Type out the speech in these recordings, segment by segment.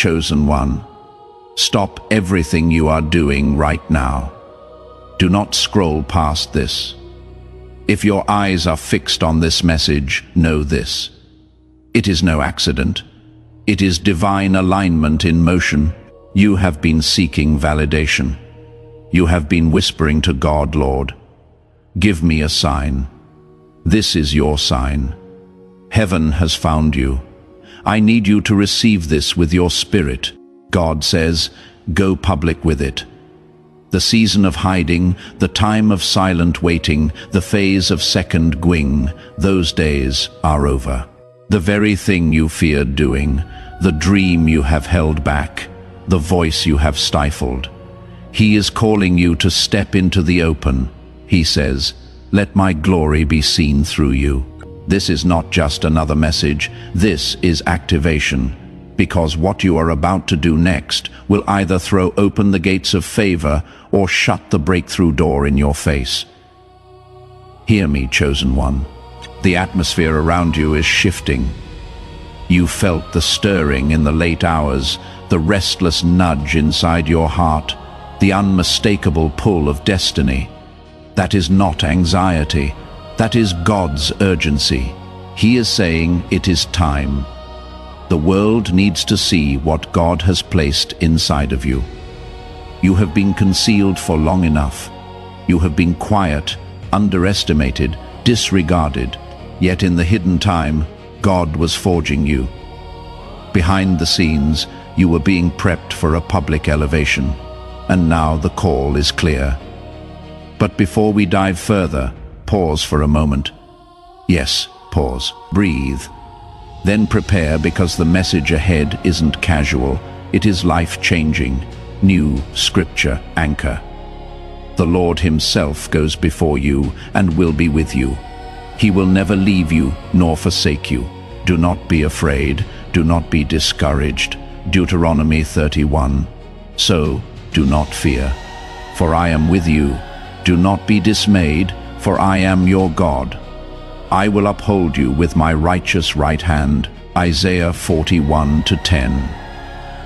chosen one. Stop everything you are doing right now. Do not scroll past this. If your eyes are fixed on this message, know this. It is no accident. It is divine alignment in motion. You have been seeking validation. You have been whispering to God, Lord, give me a sign. This is your sign. Heaven has found you. I need you to receive this with your spirit. God says, go public with it. The season of hiding, the time of silent waiting, the phase of second gwing, those days are over. The very thing you feared doing, the dream you have held back, the voice you have stifled. He is calling you to step into the open. He says, let my glory be seen through you. This is not just another message, this is activation. Because what you are about to do next will either throw open the gates of favor or shut the breakthrough door in your face. Hear me, chosen one. The atmosphere around you is shifting. You felt the stirring in the late hours, the restless nudge inside your heart, the unmistakable pull of destiny. That is not anxiety. That is God's urgency. He is saying it is time. The world needs to see what God has placed inside of you. You have been concealed for long enough. You have been quiet, underestimated, disregarded. Yet in the hidden time, God was forging you. Behind the scenes, you were being prepped for a public elevation. And now the call is clear. But before we dive further, pause for a moment. Yes, pause. Breathe. Then prepare, because the message ahead isn't casual. It is life-changing. New scripture anchor. The Lord himself goes before you and will be with you. He will never leave you nor forsake you. Do not be afraid. Do not be discouraged. Deuteronomy 31. So, do not fear, for I am with you. Do not be dismayed, for I am your God. I will uphold you with my righteous right hand. Isaiah 41:10.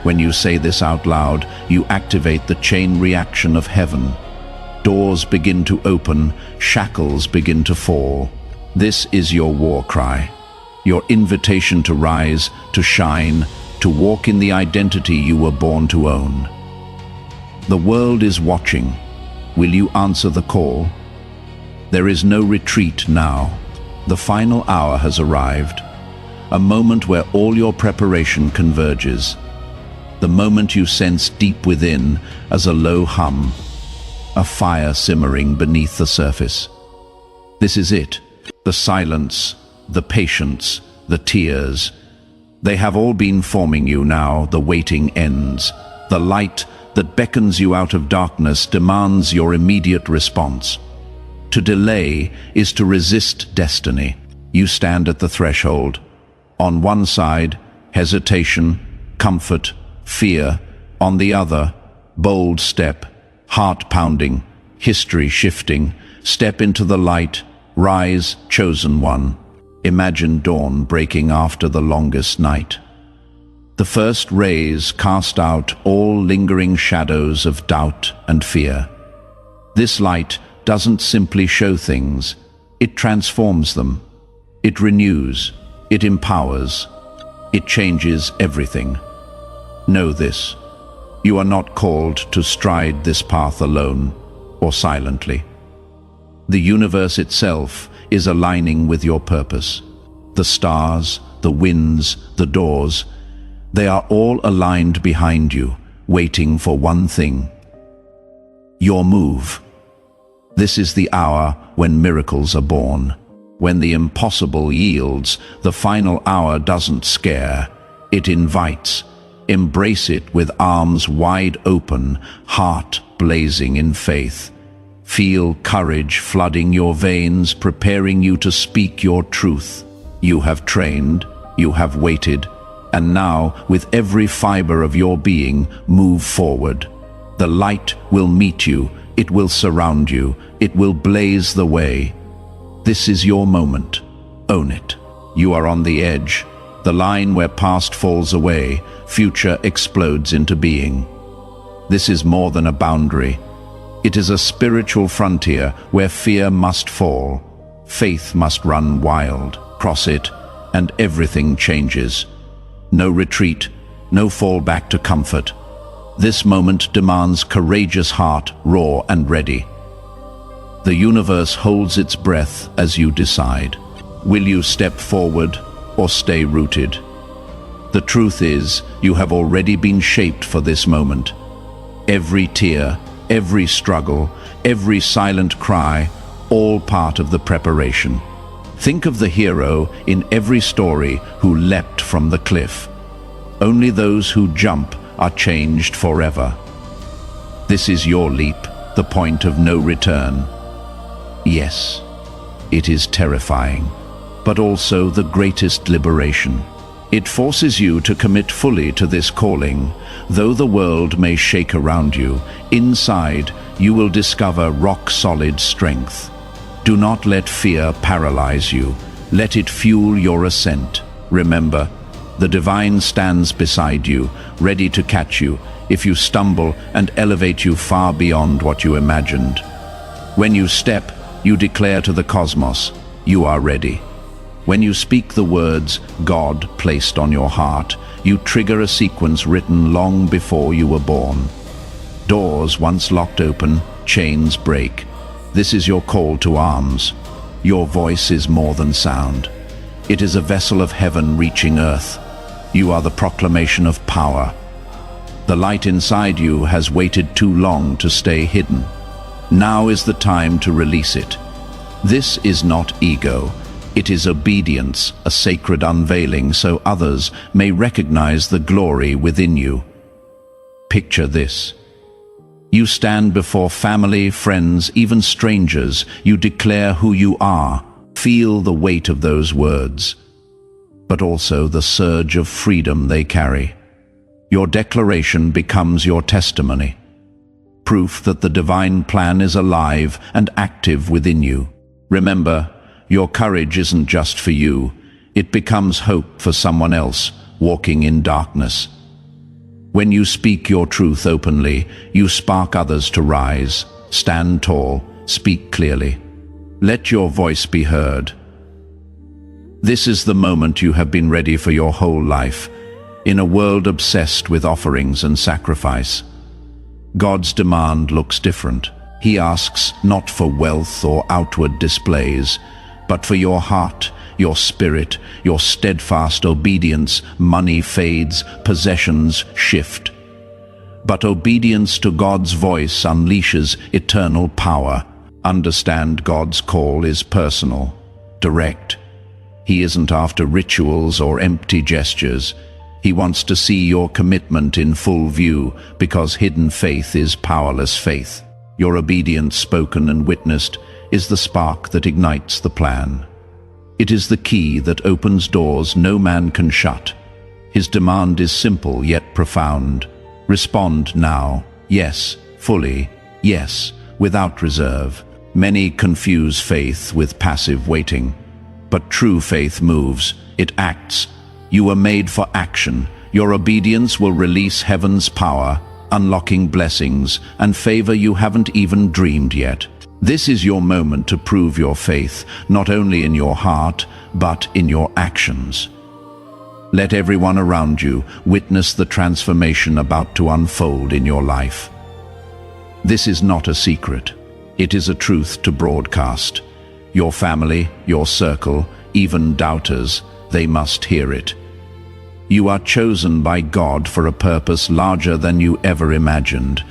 When you say this out loud, you activate the chain reaction of heaven. Doors begin to open, shackles begin to fall. This is your war cry, your invitation to rise, to shine, to walk in the identity you were born to own. The world is watching. Will you answer the call? There is no retreat now. The final hour has arrived, a moment where all your preparation converges. The moment you sense deep within as a low hum, a fire simmering beneath the surface. This is it. The silence, the patience, the tears. They have all been forming you now. The waiting ends. The light that beckons you out of darkness demands your immediate response. To delay is to resist destiny. You stand at the threshold. On one side, hesitation, comfort, fear. On the other, bold step, heart pounding, history shifting. Step into the light. Rise, chosen one. Imagine dawn breaking after the longest night. The first rays cast out all lingering shadows of doubt and fear. This light doesn't simply show things, it transforms them. It renews, it empowers, it changes everything. Know this, you are not called to stride this path alone or silently. The universe itself is aligning with your purpose. The stars, the winds, the doors, they are all aligned behind you, waiting for one thing: your move. This is the hour when miracles are born. When the impossible yields, the final hour doesn't scare, it invites. Embrace it with arms wide open, heart blazing in faith. Feel courage flooding your veins, preparing you to speak your truth. You have trained, you have waited, and now, with every fiber of your being, move forward. The light will meet you, it will surround you, it will blaze the way. This is your moment. Own it. You are on the edge, The line where past falls away, future explodes into being. This is more than a boundary. It is a spiritual frontier where fear must fall, faith must run wild. Cross it, and everything changes. No retreat, no fall back to comfort. This moment demands courageous heart, raw and ready. The universe holds its breath as you decide. Will you step forward or stay rooted? The truth is, you have already been shaped for this moment. Every tear, every struggle, every silent cry, all part of the preparation. Think of the hero in every story who leapt from the cliff. Only those who jump are changed forever. This is your leap, the point of no return. Yes, it is terrifying, but also the greatest liberation. It forces you to commit fully to this calling. Though the world may shake around you, inside you will discover rock-solid strength. Do not let fear paralyze you. Let it fuel your ascent. Remember, the divine stands beside you, ready to catch you if you stumble and elevate you far beyond what you imagined. When you step, you declare to the cosmos, you are ready. When you speak the words God placed on your heart, you trigger a sequence written long before you were born. Doors once locked open, chains break. This is your call to arms. Your voice is more than sound. It is a vessel of heaven reaching earth. You are the proclamation of power. The light inside you has waited too long to stay hidden. Now is the time to release it. This is not ego. It is obedience, a sacred unveiling so others may recognize the glory within you. Picture this. You stand before family, friends, even strangers. You declare who you are. Feel the weight of those words, but also the surge of freedom they carry. Your declaration becomes your testimony, proof that the divine plan is alive and active within you. Remember, your courage isn't just for you. It becomes hope for someone else walking in darkness. When you speak your truth openly, you spark others to rise. Stand tall, speak clearly. Let your voice be heard. This is the moment you have been ready for your whole life, in a world obsessed with offerings and sacrifice. God's demand looks different. He asks not for wealth or outward displays, but for your heart, your spirit, your steadfast obedience. Money fades, possessions shift. But obedience to God's voice unleashes eternal power. Understand, God's call is personal, direct. He isn't after rituals or empty gestures. He wants to see your commitment in full view, because hidden faith is powerless faith. Your obedience, spoken and witnessed, is the spark that ignites the plan. It is the key that opens doors no man can shut. His demand is simple yet profound. Respond now. Yes, fully. Yes, without reserve. Many confuse faith with passive waiting. But true faith moves. It acts. You are made for action. Your obedience will release heaven's power, unlocking blessings and favor you haven't even dreamed yet. This is your moment to prove your faith, not only in your heart, but in your actions. Let everyone around you witness the transformation about to unfold in your life. This is not a secret. It is a truth to broadcast. Your family, your circle, even doubters, they must hear it. You are chosen by God for a purpose larger than you ever imagined.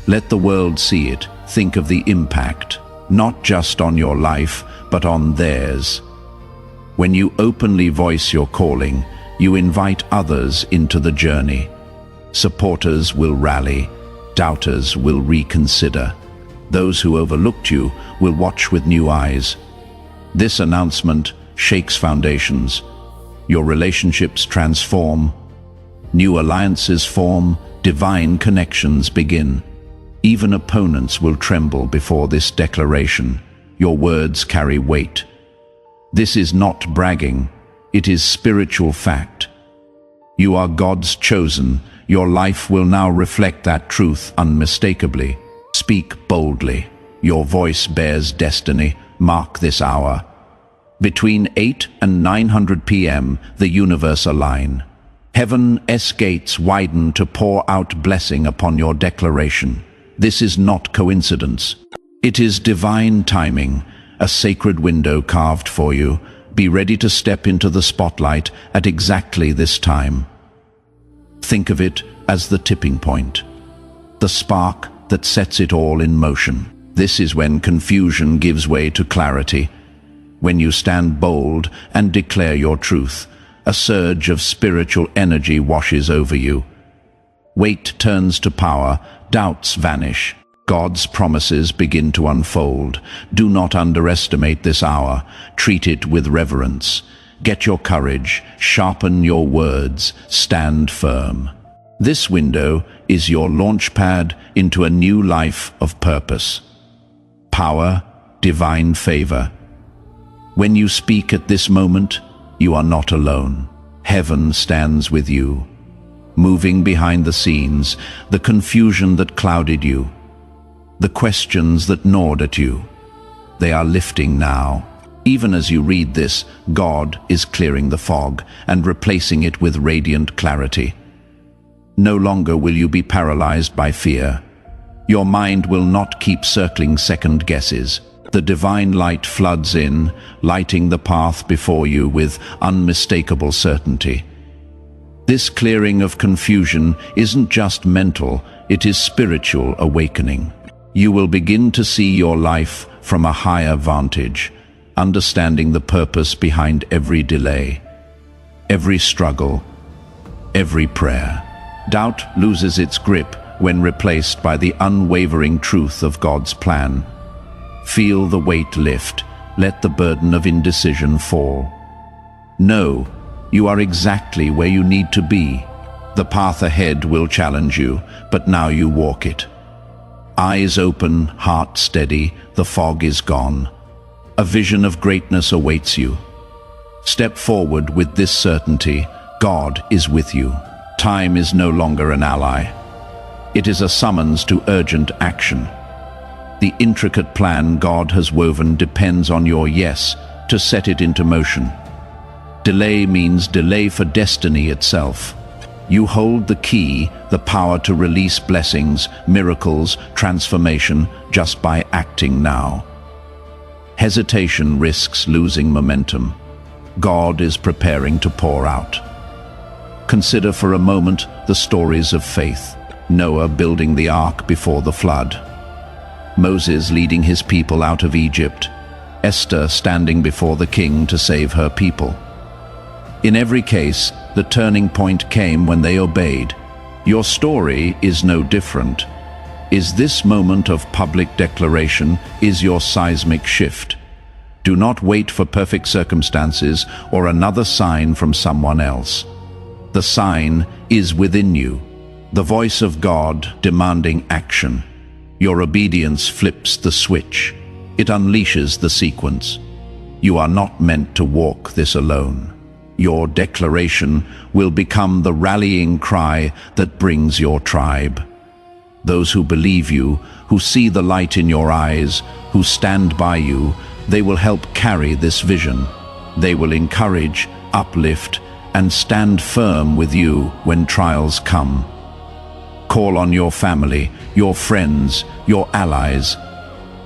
Let the world see it. Think of the impact, not just on your life, but on theirs. When you openly voice your calling, you invite others into the journey. Supporters will rally, doubters will reconsider. Those who overlooked you will watch with new eyes. This announcement shakes foundations. Your relationships transform. New alliances form. Divine connections begin. Even opponents will tremble before this declaration. Your words carry weight. This is not bragging. It is spiritual fact. You are God's chosen. Your life will now reflect that truth unmistakably. Speak boldly. Your voice bears destiny. Mark this hour. Between 8 and 900 p.m., the universe align. Heaven's gates widen to pour out blessing upon your declaration. This is not coincidence. It is divine timing, a sacred window carved for you. Be ready to step into the spotlight at exactly this time. Think of it as the tipping point, the spark that sets it all in motion. This is when confusion gives way to clarity. When you stand bold and declare your truth, a surge of spiritual energy washes over you. Weight turns to power, doubts vanish. God's promises begin to unfold. Do not underestimate this hour. Treat it with reverence. Get your courage, sharpen your words, stand firm. This window is your launch pad into a new life of purpose. Power, divine favor. When you speak at this moment, you are not alone. Heaven stands with you. Moving behind the scenes, the confusion that clouded you, the questions that gnawed at you, they are lifting now. Even as you read this, God is clearing the fog and replacing it with radiant clarity. No longer will you be paralyzed by fear. Your mind will not keep circling second guesses. The divine light floods in, lighting the path before you with unmistakable certainty. This clearing of confusion isn't just mental, it is spiritual awakening. You will begin to see your life from a higher vantage, understanding the purpose behind every delay, every struggle, every prayer. Doubt loses its grip when replaced by the unwavering truth of God's plan. Feel the weight lift. Let the burden of indecision fall. Know you are exactly where you need to be. The path ahead will challenge you, but now you walk it. Eyes open, heart steady, the fog is gone. A vision of greatness awaits you. Step forward with this certainty: God is with you. Time is no longer an ally. It is a summons to urgent action. The intricate plan God has woven depends on your yes to set it into motion. Delay means delay for destiny itself. You hold the key, the power to release blessings, miracles, transformation, just by acting now. Hesitation risks losing momentum. God is preparing to pour out. Consider for a moment the stories of faith. Noah building the ark before the flood. Moses leading his people out of Egypt. Esther standing before the king to save her people. In every case, the turning point came when they obeyed. Your story is no different. Is this moment of public declaration is your seismic shift. Do not wait for perfect circumstances or another sign from someone else. The sign is within you, the voice of God demanding action. Your obedience flips the switch. It unleashes the sequence. You are not meant to walk this alone. Your declaration will become the rallying cry that brings your tribe. Those who believe you, who see the light in your eyes, who stand by you, they will help carry this vision. They will encourage, uplift, and stand firm with you when trials come. Call on your family, your friends, your allies.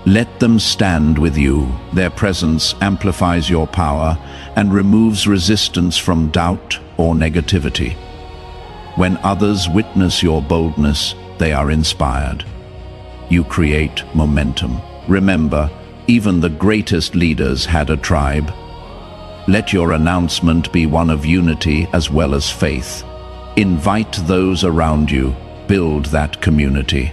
Let them stand with you. Their presence amplifies your power and removes resistance from doubt or negativity. When others witness your boldness, they are inspired. You create momentum. Remember, even the greatest leaders had a tribe. Let your announcement be one of unity as well as faith. Invite those around you. Build that community.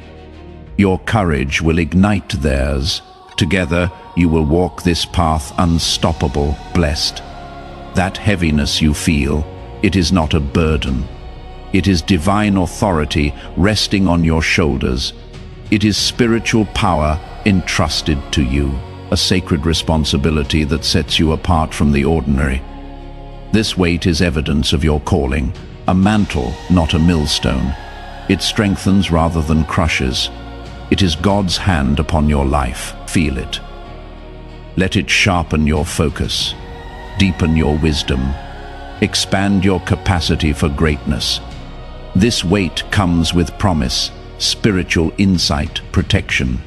Your courage will ignite theirs. Together, you will walk this path unstoppable, blessed. That heaviness you feel, it is not a burden. It is divine authority resting on your shoulders. It is spiritual power entrusted to you, a sacred responsibility that sets you apart from the ordinary. This weight is evidence of your calling, a mantle, not a millstone. It strengthens rather than crushes. It is God's hand upon your life. Feel it. Let it sharpen your focus, deepen your wisdom, expand your capacity for greatness. This weight comes with promise, spiritual insight, protection.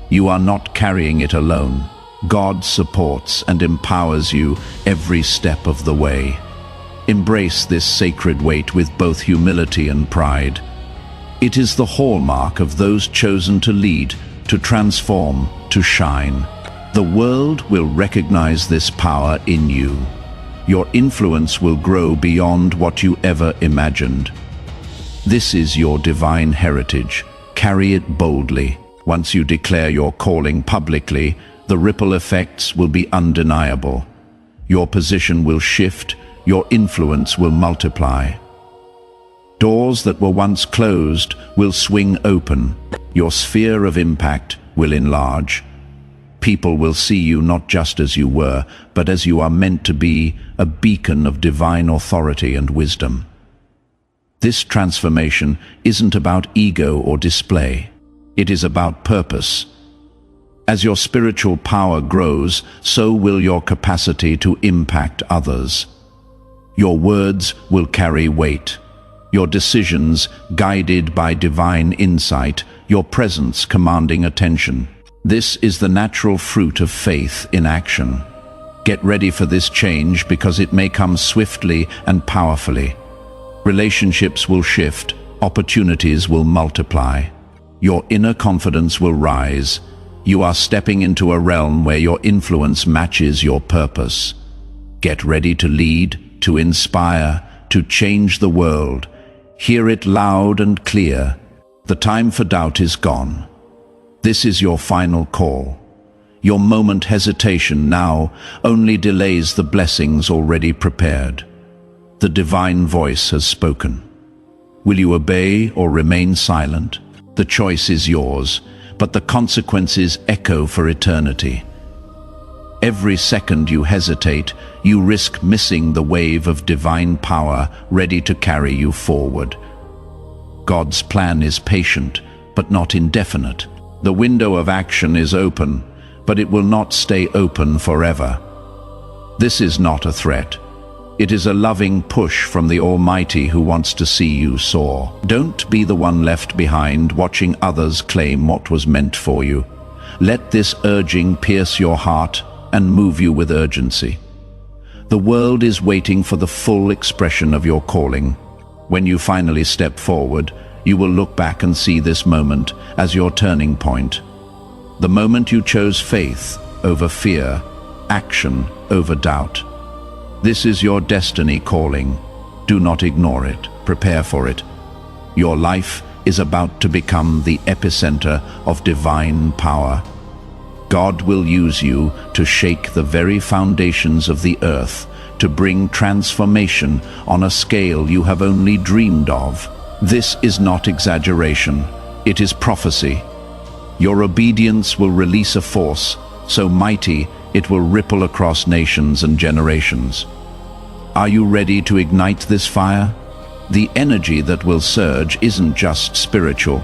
You are not carrying it alone. God supports and empowers you every step of the way. Embrace this sacred weight with both humility and pride. It is the hallmark of those chosen to lead, to transform, to shine. The world will recognize this power in you. Your influence will grow beyond what you ever imagined. This is your divine heritage. Carry it boldly. Once you declare your calling publicly, the ripple effects will be undeniable. Your position will shift, your influence will multiply. Doors that were once closed will swing open. Your sphere of impact will enlarge. People will see you not just as you were, but as you are meant to be, a beacon of divine authority and wisdom. This transformation isn't about ego or display. It is about purpose. As your spiritual power grows, so will your capacity to impact others. Your words will carry weight. Your decisions guided by divine insight, your presence commanding attention. This is the natural fruit of faith in action. Get ready for this change because it may come swiftly and powerfully. Relationships will shift, opportunities will multiply. Your inner confidence will rise. You are stepping into a realm where your influence matches your purpose. Get ready to lead, to inspire, to change the world. Hear it loud and clear. The time for doubt is gone. This is your final call. Your moment hesitation now only delays the blessings already prepared. The divine voice has spoken. Will you obey or remain silent? The choice is yours, but the consequences echo for eternity. Every second you hesitate, you risk missing the wave of divine power ready to carry you forward. God's plan is patient, but not indefinite. The window of action is open, but it will not stay open forever. This is not a threat. It is a loving push from the Almighty who wants to see you soar. Don't be the one left behind, watching others claim what was meant for you. Let this urging pierce your heart and move you with urgency. The world is waiting for the full expression of your calling. When you finally step forward, you will look back and see this moment as your turning point. The moment you chose faith over fear, action over doubt. This is your destiny calling. Do not ignore it. Prepare for it. Your life is about to become the epicenter of divine power. God will use you to shake the very foundations of the earth, to bring transformation on a scale you have only dreamed of. This is not exaggeration. It is prophecy. Your obedience will release a force so mighty it will ripple across nations and generations. Are you ready to ignite this fire? The energy that will surge isn't just spiritual,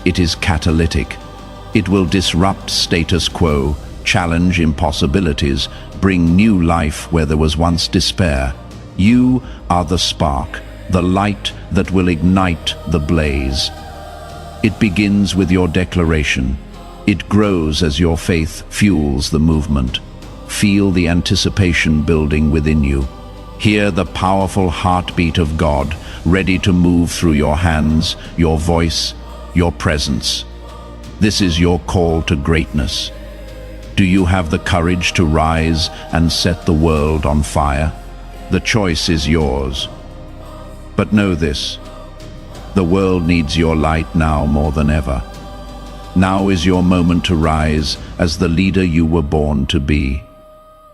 it is catalytic. It will disrupt status quo, challenge impossibilities, bring new life where there was once despair. You are the spark, the light that will ignite the blaze. It begins with your declaration. It grows as your faith fuels the movement. Feel the anticipation building within you. Hear the powerful heartbeat of God, ready to move through your hands, your voice, your presence. This is your call to greatness. Do you have the courage to rise and set the world on fire? The choice is yours. But know this, the world needs your light now more than ever. Now is your moment to rise as the leader you were born to be.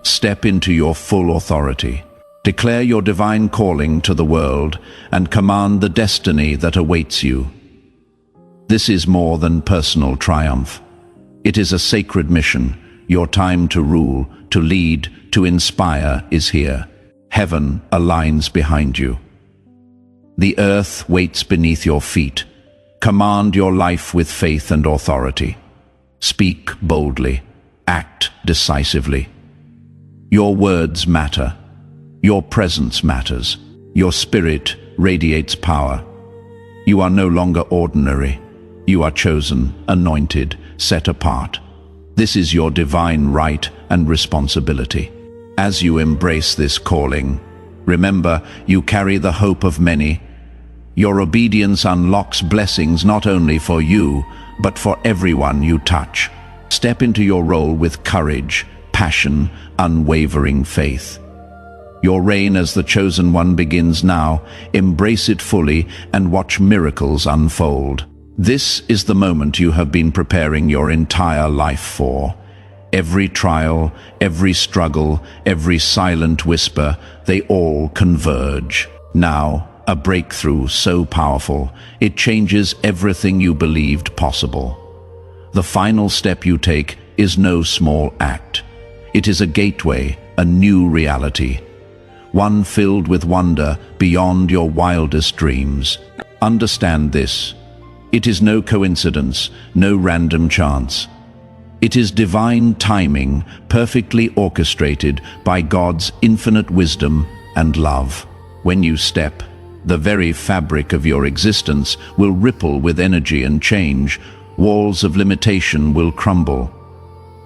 Step into your full authority. Declare your divine calling to the world and command the destiny that awaits you. This is more than personal triumph. It is a sacred mission. Your time to rule, to lead, to inspire is here. Heaven aligns behind you. The earth waits beneath your feet. Command your life with faith and authority. Speak boldly. Act decisively. Your words matter. Your presence matters. Your spirit radiates power. You are no longer ordinary. You are chosen, anointed, set apart. This is your divine right and responsibility. As you embrace this calling, remember you carry the hope of many. Your obedience unlocks blessings not only for you, but for everyone you touch. Step into your role with courage, passion, unwavering faith. Your reign as the chosen one begins now. Embrace it fully and watch miracles unfold. This is the moment you have been preparing your entire life for. Every trial, every struggle, every silent whisper, they all converge. Now, a breakthrough so powerful, it changes everything you believed possible. The final step you take is no small act. It is a gateway, a new reality. One filled with wonder beyond your wildest dreams. Understand this. It is no coincidence, no random chance. It is divine timing, perfectly orchestrated by God's infinite wisdom and love. When you step, the very fabric of your existence will ripple with energy and change. Walls of limitation will crumble.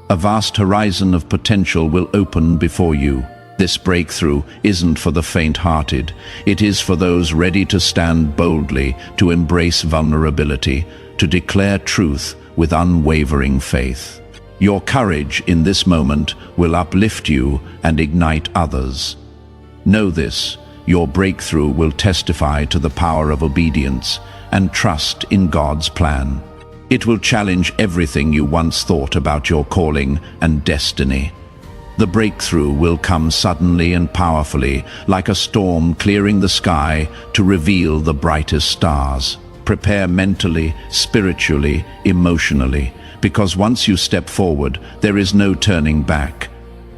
A vast horizon of potential will open before you. This breakthrough isn't for the faint-hearted. It is for those ready to stand boldly, to embrace vulnerability, to declare truth with unwavering faith. Your courage in this moment will uplift you and ignite others. Know this, your breakthrough will testify to the power of obedience and trust in God's plan. It will challenge everything you once thought about your calling and destiny. The breakthrough will come suddenly and powerfully, like a storm clearing the sky to reveal the brightest stars. Prepare mentally, spiritually, emotionally, because once you step forward, there is no turning back.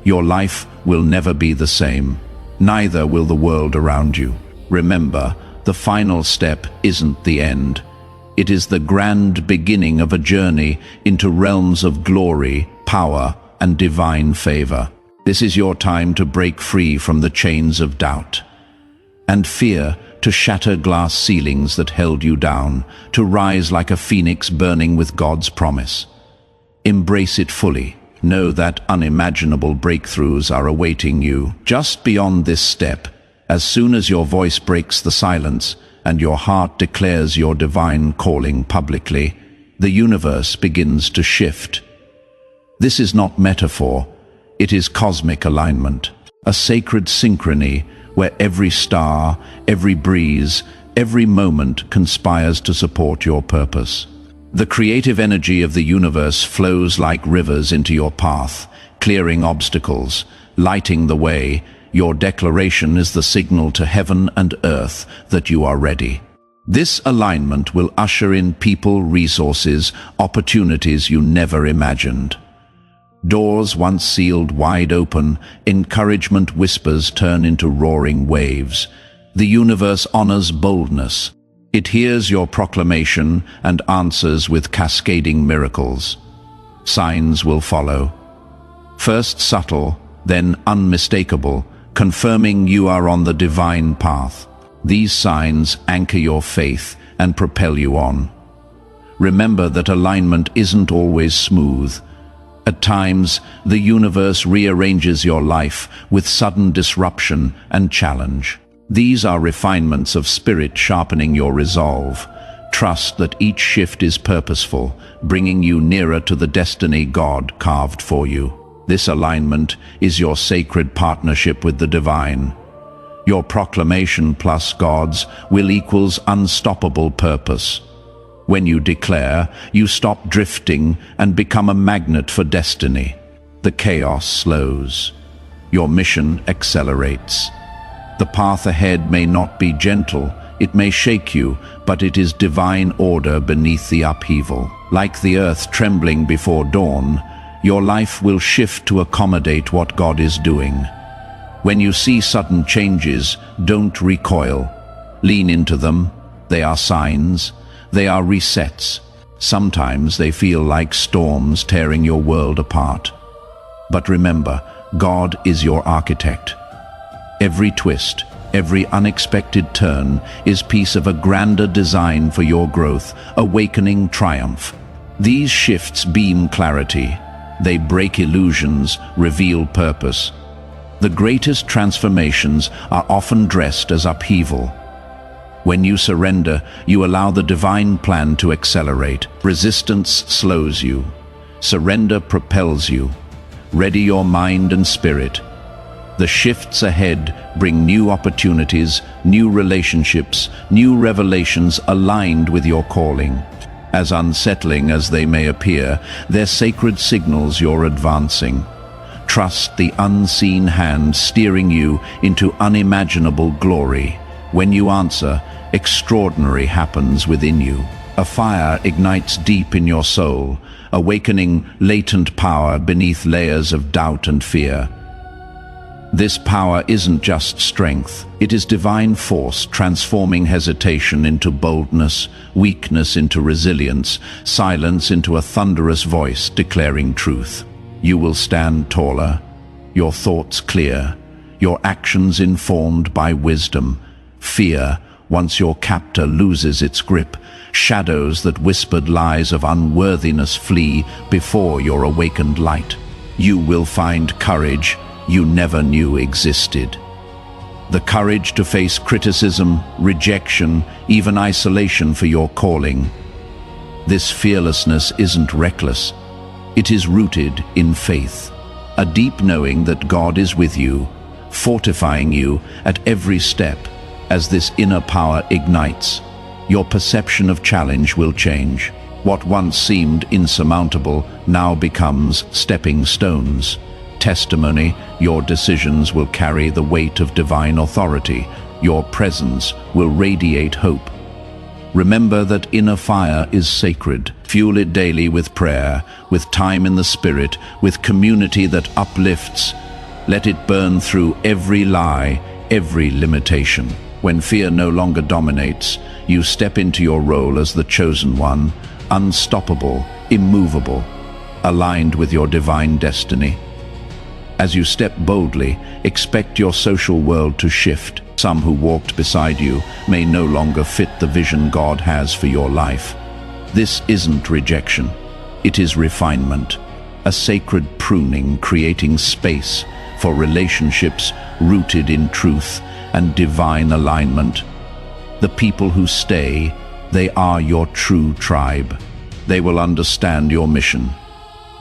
Your life will never be the same. Neither will the world around you. Remember, the final step isn't the end. It is the grand beginning of a journey into realms of glory, power, and divine favor. This is your time to break free from the chains of doubt and fear, to shatter glass ceilings that held you down, to rise like a phoenix burning with God's promise. Embrace it fully. Know that unimaginable breakthroughs are awaiting you. Just beyond this step, as soon as your voice breaks the silence and your heart declares your divine calling publicly, the universe begins to shift. This is not metaphor, it is cosmic alignment, a sacred synchrony where every star, every breeze, every moment conspires to support your purpose. The creative energy of the universe flows like rivers into your path, clearing obstacles, lighting the way. Your declaration is the signal to heaven and earth that you are ready. This alignment will usher in people, resources, opportunities you never imagined. Doors once sealed wide open, encouragement whispers turn into roaring waves. The universe honors boldness. It hears your proclamation and answers with cascading miracles. Signs will follow. First subtle, then unmistakable, confirming you are on the divine path. These signs anchor your faith and propel you on. Remember that alignment isn't always smooth. At times, the universe rearranges your life with sudden disruption and challenge. These are refinements of spirit sharpening your resolve. Trust that each shift is purposeful, bringing you nearer to the destiny God carved for you. This alignment is your sacred partnership with the divine. Your proclamation plus God's will equals unstoppable purpose. When you declare, you stop drifting and become a magnet for destiny. The chaos slows. Your mission accelerates. The path ahead may not be gentle, it may shake you, but it is divine order beneath the upheaval. Like the earth trembling before dawn, your life will shift to accommodate what God is doing. When you see sudden changes, don't recoil. Lean into them. They are signs. They are resets. Sometimes they feel like storms tearing your world apart. But remember, God is your architect. Every twist, every unexpected turn is piece of a grander design for your growth, awakening triumph. These shifts beam clarity. They break illusions, reveal purpose. The greatest transformations are often dressed as upheaval. When you surrender, you allow the divine plan to accelerate. Resistance slows you. Surrender propels you. Ready your mind and spirit. The shifts ahead bring new opportunities, new relationships, new revelations aligned with your calling. As unsettling as they may appear, they're sacred signals you're advancing. Trust the unseen hand steering you into unimaginable glory. When you answer, extraordinary happens within you. A fire ignites deep in your soul, awakening latent power beneath layers of doubt and fear. This power isn't just strength, it is divine force transforming hesitation into boldness, weakness into resilience, silence into a thunderous voice declaring truth. You will stand taller, your thoughts clear, your actions informed by wisdom. Fear, once your captor loses its grip, shadows that whispered lies of unworthiness flee before your awakened light. You will find courage you never knew existed. The courage to face criticism, rejection, even isolation for your calling. This fearlessness isn't reckless. It is rooted in faith, a deep knowing that God is with you, fortifying you at every step. As this inner power ignites, your perception of challenge will change. What once seemed insurmountable now becomes stepping stones. Testimony, your decisions will carry the weight of divine authority. Your presence will radiate hope. Remember that inner fire is sacred. Fuel it daily with prayer, with time in the Spirit, with community that uplifts. Let it burn through every lie, every limitation. When fear no longer dominates, you step into your role as the chosen one, unstoppable, immovable, aligned with your divine destiny. As you step boldly, expect your social world to shift. Some who walked beside you may no longer fit the vision God has for your life. This isn't rejection. It is refinement, a sacred pruning creating space for relationships rooted in truth and divine alignment. The people who stay, they are your true tribe. They will understand your mission,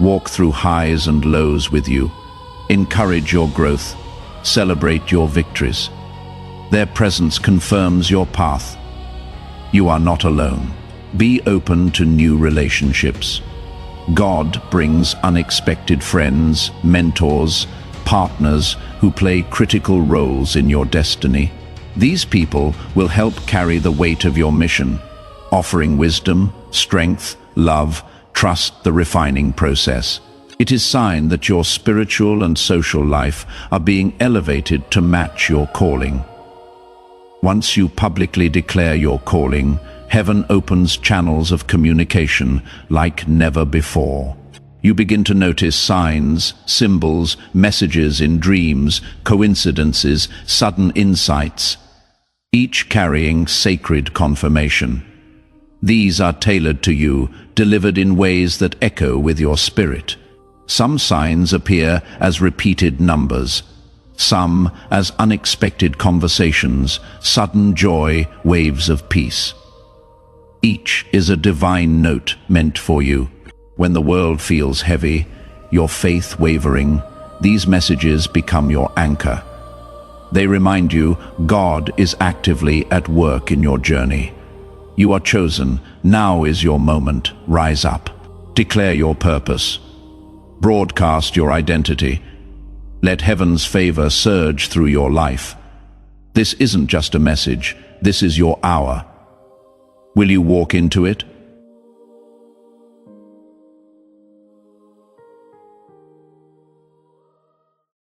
walk through highs and lows with you, encourage your growth, celebrate your victories. Their presence confirms your path. You are not alone. Be open to new relationships. God brings unexpected friends, mentors, partners who play critical roles in your destiny. These people will help carry the weight of your mission, offering wisdom, strength, love, trust the refining process. It is a sign that your spiritual and social life are being elevated to match your calling. Once you publicly declare your calling, heaven opens channels of communication like never before. You begin to notice signs, symbols, messages in dreams, coincidences, sudden insights, each carrying sacred confirmation. These are tailored to you, delivered in ways that echo with your spirit. Some signs appear as repeated numbers, some as unexpected conversations, sudden joy, waves of peace. Each is a divine note meant for you. When the world feels heavy, your faith wavering, these messages become your anchor. They remind you God is actively at work in your journey. You are chosen. Now is your moment. Rise up. Declare your purpose. Broadcast your identity. Let heaven's favor surge through your life. This isn't just a message. This is your hour. Will you walk into it?